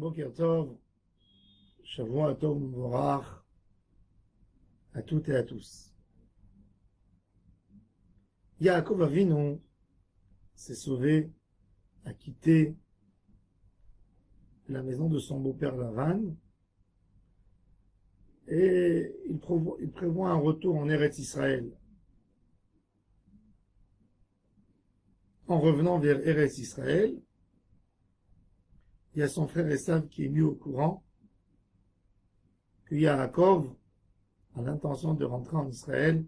Boker Tov, Shavua Tov Mevorach, à toutes et à tous. Yaakov Avinu s'est sauvé, a quitté la maison de son beau-père Lavan, et il prévoit un retour en Eretz Israël. En revenant vers Eretz Israël, il y a son frère Esav qui est mis au courant que Yaakov a l'intention de rentrer en Israël,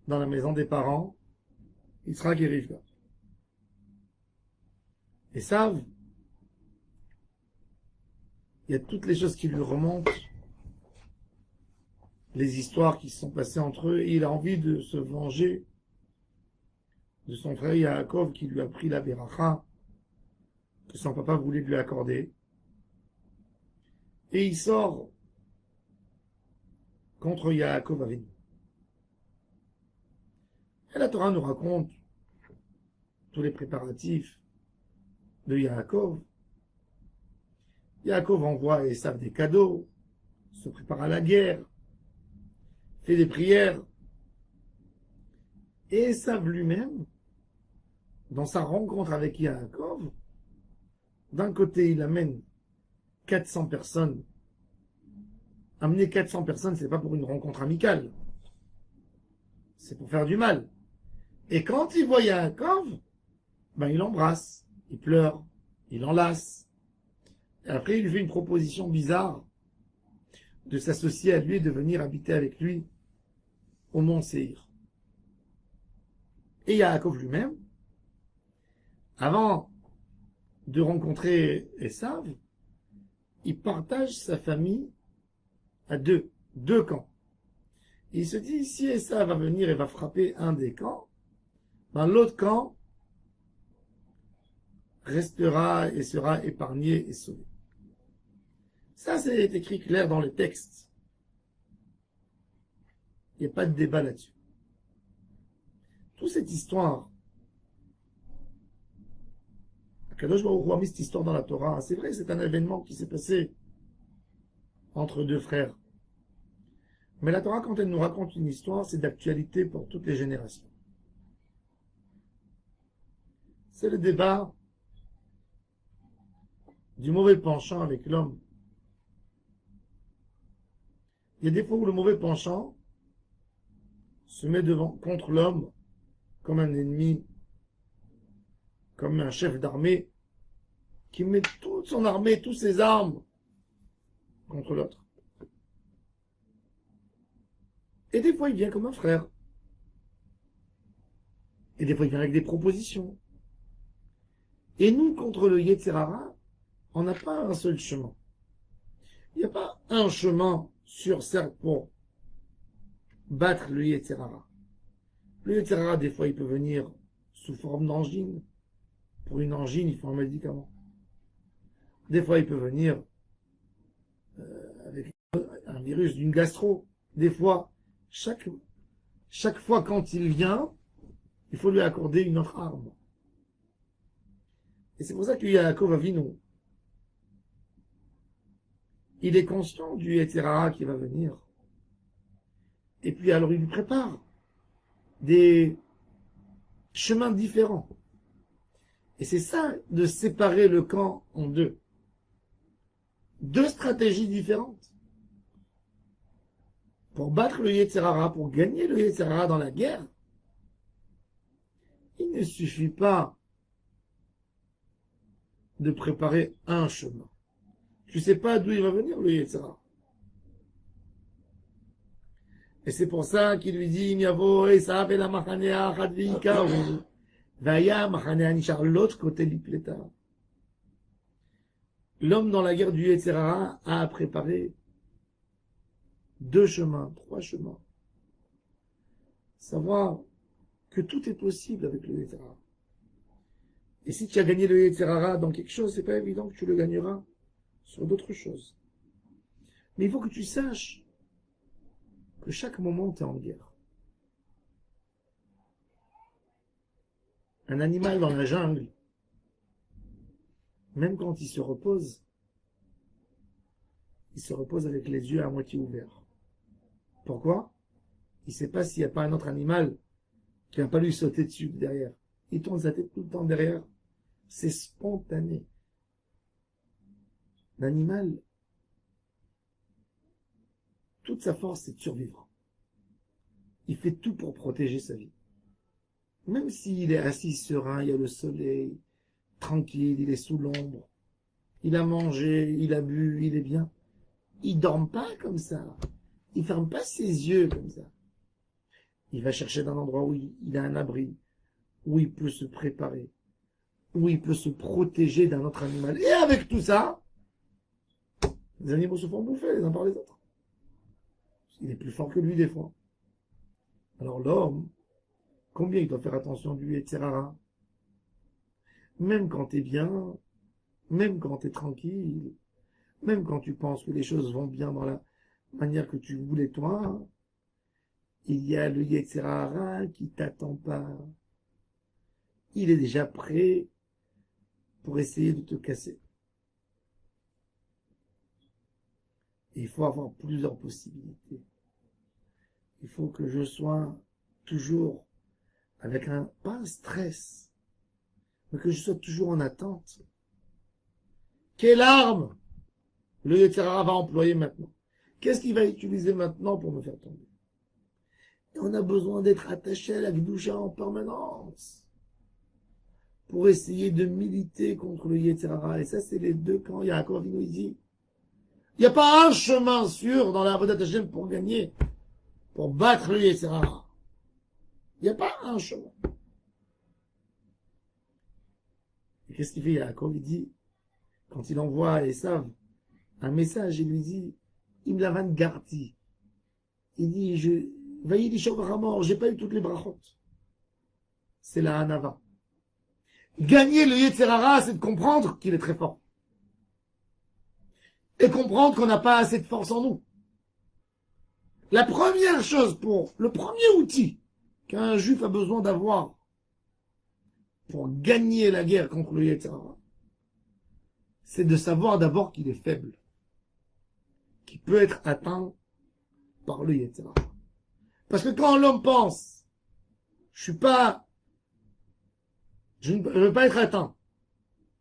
dans la maison des parents, Yitzhak et Rivka. Esav, il y a toutes les choses qui lui remontent, les histoires qui se sont passées entre eux, et il a envie de se venger de son frère Yaakov qui lui a pris la beracha que son papa voulait lui accorder. Et il sort contre Yaakov Avinu. Et la Torah nous raconte tous les préparatifs de Yaakov. Yaakov envoie à Esav des cadeaux, se prépare à la guerre, fait des prières. Et Esav lui-même, dans sa rencontre avec Yaakov, d'un côté il amène 400 personnes. Amener 400 personnes, c'est pas pour une rencontre amicale. C'est pour faire du mal. Et quand il voit Yaakov, ben il l'embrasse, il pleure, il l'enlace. Et après, il lui fait une proposition bizarre de s'associer à lui et de venir habiter avec lui au mont Séhir. Et Yaakov lui-même, avant de rencontrer Esav, il partage sa famille à deux camps. Et il se dit, si Esav va venir et va frapper un des camps, ben l'autre camp restera et sera épargné et sauvé. Ça, c'est écrit clair dans les textes. Il n'y a pas de débat là-dessus. Toute cette histoire, Kadosh Baruch Hu a mis cette histoire dans la Torah. C'est vrai, c'est un événement qui s'est passé entre deux frères. Mais la Torah, quand elle nous raconte une histoire, c'est d'actualité pour toutes les générations. C'est le débat du mauvais penchant avec l'homme. Il y a des fois où le mauvais penchant se met contre l'homme comme un ennemi, comme un chef d'armée qui met toute son armée, toutes ses armes contre l'autre. Et des fois, il vient comme un frère. Et des fois, il vient avec des propositions. Et nous, contre le Yetzer Hara, on n'a pas un seul chemin. Il n'y a pas un chemin sûr, certes, pour battre le Yetzer Hara. Le Yetzer Hara, des fois, il peut venir sous forme d'angine. Pour une angine, il faut un médicament. Des fois, il peut venir avec un virus d'une gastro. Des fois, chaque fois quand il vient, il faut lui accorder une autre arme. Et c'est pour ça qu'il y a Yaakov Avinu. Il est conscient du Yetzer Hara qui va venir. Et puis alors il lui prépare des chemins différents. Et c'est ça de séparer le camp en deux. Deux stratégies différentes. Pour battre le Yetzer Hara, pour gagner le Yetzer Hara dans la guerre, il ne suffit pas de préparer un chemin. Tu ne sais pas d'où il va venir le Yetzer Hara. Et c'est pour ça qu'il lui dit, Miavo Esav el hamachanea achad ve'ikaru, vaya machanea nishar l'autre côté l'ipleta. L'homme dans la guerre du Yetzer Hara a préparé 2 chemins, 3 chemins. Savoir que tout est possible avec le Yetzer Hara. Et si tu as gagné le Yetzer Hara dans quelque chose, c'est pas évident que tu le gagneras sur d'autres choses. Mais il faut que tu saches que chaque moment tu es en guerre. Un animal dans la jungle, même quand il se repose, il se repose avec les yeux à moitié ouverts. Pourquoi? Il ne sait pas s'il n'y a pas un autre animal qui va pas lui sauter dessus derrière. Il tourne sa tête tout le temps derrière. C'est spontané. L'animal, toute sa force, c'est de survivre. Il fait tout pour protéger sa vie. Même s'il est assis serein, il y a le soleil, tranquille, il est sous l'ombre, il a mangé, il a bu, il est bien. Il dorme pas comme ça. Il ferme pas ses yeux comme ça. Il va chercher dans un endroit où il a un abri, où il peut se préparer, où il peut se protéger d'un autre animal. Et avec tout ça, les animaux se font bouffer les uns par les autres. Il est plus fort que lui des fois. Alors l'homme, combien il doit faire attention du Yetzirara? Même quand t'es bien, même quand t'es tranquille, même quand tu penses que les choses vont bien dans la manière que tu voulais toi, il y a le Yetzirara qui t'attend pas. Il est déjà prêt pour essayer de te casser. Et il faut avoir plusieurs possibilités. Il faut que je sois toujours avec pas un stress, mais que je sois toujours en attente. Quelle arme le Yetzirara va employer maintenant? Qu'est-ce qu'il va utiliser maintenant pour me faire tomber? Et on a besoin d'être attaché à la Gdusha en permanence pour essayer de militer contre le Yetzirara. Et ça, c'est les deux camps. Yaakov Avinu dit, il n'y a pas un chemin sûr dans la Avodat Hashem pour gagner, pour battre le Yetzirara. Il n'y a pas un chemin. Et qu'est-ce qu'il fait Yaakov? Il dit, quand il envoie à Esav un message, il lui dit, Im Lavan Garti. Il dit, Vaïli Shovaramor, j'ai pas eu toutes les brachot. C'est la Hanava. Gagner le Yetzirara, c'est de comprendre qu'il est très fort. Et comprendre qu'on n'a pas assez de force en nous. La première chose le premier outil qu'un juif a besoin d'avoir pour gagner la guerre contre le Yetzirara, c'est de savoir d'abord qu'il est faible, qu'il peut être atteint par le Yetzirara. Parce que quand l'homme pense, je ne veux pas être atteint,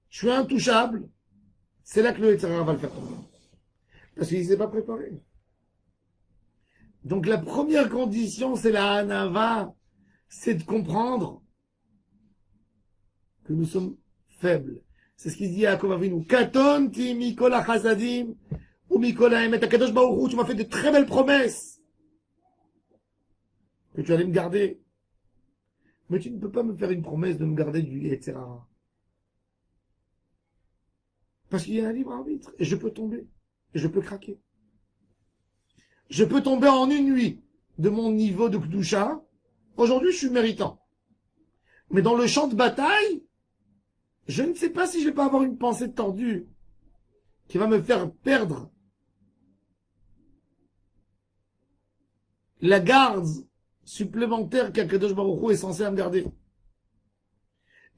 je suis intouchable, c'est là que le Yetzirara va le faire tomber. Parce qu'il ne s'est pas préparé. Donc la première condition, c'est la Hanava, c'est de comprendre que nous sommes faibles. C'est ce qu'il dit à Yaakov Avinu. Katonti mikola chasadim ou mikola emet akadosh baruch hu. Tu m'as fait de très belles promesses que tu allais me garder. Mais tu ne peux pas me faire une promesse de me garder du Yetzirara. Parce qu'il y a un libre arbitre. Et je peux tomber. Et je peux craquer. Je peux tomber en une nuit de mon niveau de Kdusha. Aujourd'hui, je suis méritant. Mais dans le champ de bataille, je ne sais pas si je vais pas avoir une pensée tordue qui va me faire perdre la garde supplémentaire qu'Akadosh Baruch Hu est censé me garder.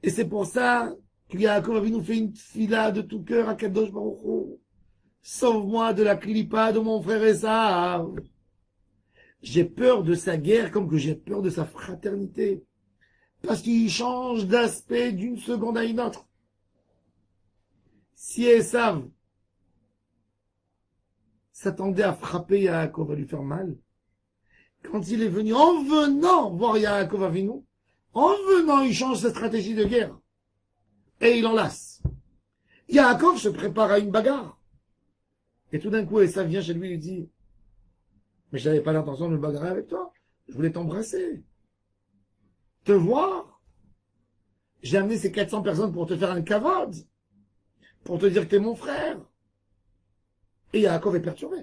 Et c'est pour ça que Yaakov Avinu fait une fila de tout cœur à Akadosh Baruch Hu. Sauve-moi de la clipa de mon frère Esav. J'ai peur de sa guerre comme que j'ai peur de sa fraternité. Parce qu'il change d'aspect d'une seconde à une autre. Si Esav s'attendait à frapper Yaakov, à lui faire mal, quand il est venu, en venant voir Yaakov Avinu, en venant, il change sa stratégie de guerre. Et il enlace. Yaakov se prépare à une bagarre. Et tout d'un coup, Esav vient chez lui et lui dit, mais je n'avais pas l'intention de me bagarrer avec toi. Je voulais t'embrasser. Te voir. J'ai amené ces 400 personnes pour te faire un kavod. Pour te dire que t'es mon frère. Et Yaakov est perturbé.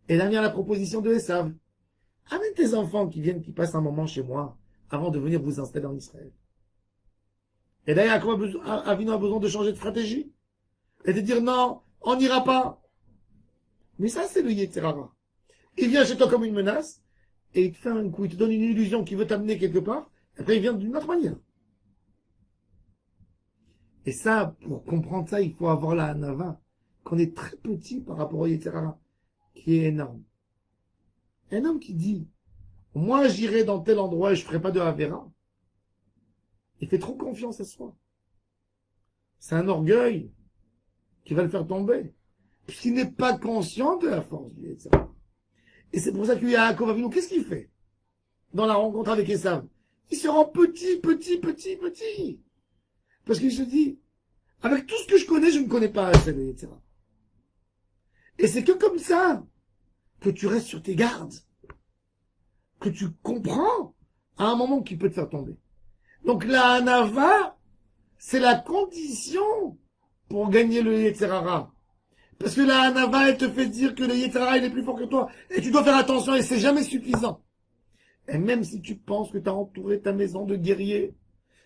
Et là vient la proposition de Esav. Amène tes enfants qui passent un moment chez moi, avant de venir vous installer en Israël. Et là, Yaakov Avinu a besoin de changer de stratégie. Et de dire non, on n'ira pas. Mais ça, c'est le Yetzirara. Il vient chez toi comme une menace, et il te fait un coup, il te donne une illusion qu'il veut t'amener quelque part, et après il vient d'une autre manière. Et ça, pour comprendre ça, il faut avoir la hanava. qu'on est très petit par rapport au Yetzer Hara, qui est énorme. Un homme qui dit, moi j'irai dans tel endroit et je ferai pas de Havera, il fait trop confiance à soi. C'est un orgueil qui va le faire tomber, puisqu'il n'est pas conscient de la force du Yetzer Hara. Et c'est pour ça que Yaakov Avinu, qu'est-ce qu'il fait dans la rencontre avec Esav? Il se rend petit. Parce qu'il se dit, avec tout ce que je connais, je ne connais pas assez le Yetzer Hara. Et c'est que comme ça que tu restes sur tes gardes, que tu comprends à un moment qui peut te faire tomber. Donc la Hanava, c'est la condition pour gagner le Yetzer Hara. Parce que la Hanava, elle te fait dire que le Yetzer Hara, il est plus fort que toi. Et tu dois faire attention, et c'est jamais suffisant. Et même si tu penses que tu as entouré ta maison de guerriers,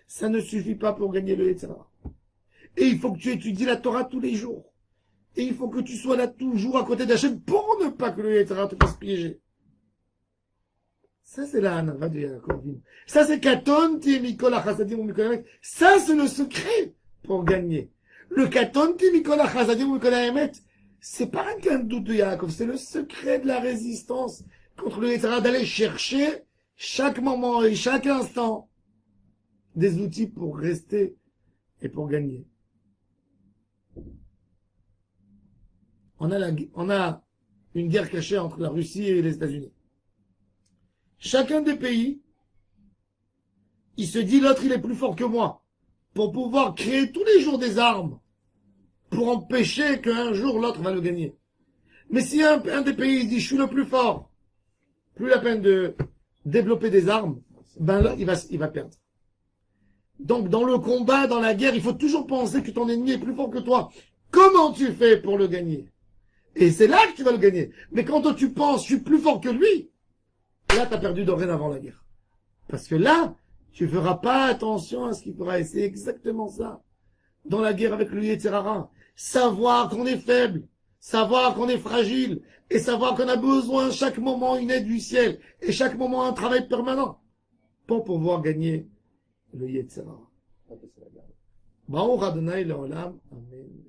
ça ne suffit pas pour gagner le Yetzer Hara. Et il faut que tu étudies la Torah tous les jours. Et il faut que tu sois là toujours à côté d'Hachem pour ne pas que le Yetzer Hara te fasse piéger. Ça, c'est la Hanava de Yaakov Avinu. Ça, c'est Katonti Mikol HaChasadim ou Mikol HaEmet. Ça, c'est le secret pour gagner. Le Katonti Mikol HaChasadim ou Mikol HaEmet, c'est pas un doute de Yaakov, c'est le secret de la résistance contre le Yetzer Hara, d'aller chercher chaque moment et chaque instant des outils pour rester et pour gagner. On a une guerre cachée entre la Russie et les États-Unis. Chacun des pays, il se dit l'autre il est plus fort que moi, pour pouvoir créer tous les jours des armes, pour empêcher qu'un jour l'autre va le gagner. Mais si un des pays dit je suis le plus fort, plus la peine de développer des armes, ben là, il va perdre. Donc dans le combat, dans la guerre, il faut toujours penser que ton ennemi est plus fort que toi. Comment tu fais pour le gagner? Et c'est là que tu vas le gagner. Mais quand toi tu penses je suis plus fort que lui, là tu as perdu dorénavant la guerre. Parce que là, tu ne feras pas attention à ce qu'il fera. Et c'est exactement ça. Dans la guerre avec le Yetzer Hara. Savoir qu'on est faible, savoir qu'on est fragile, et savoir qu'on a besoin chaque moment une aide du ciel, et chaque moment un travail permanent, pour pouvoir gagner le Yetzer Hara. Baruch Adonai Leolam. Amen.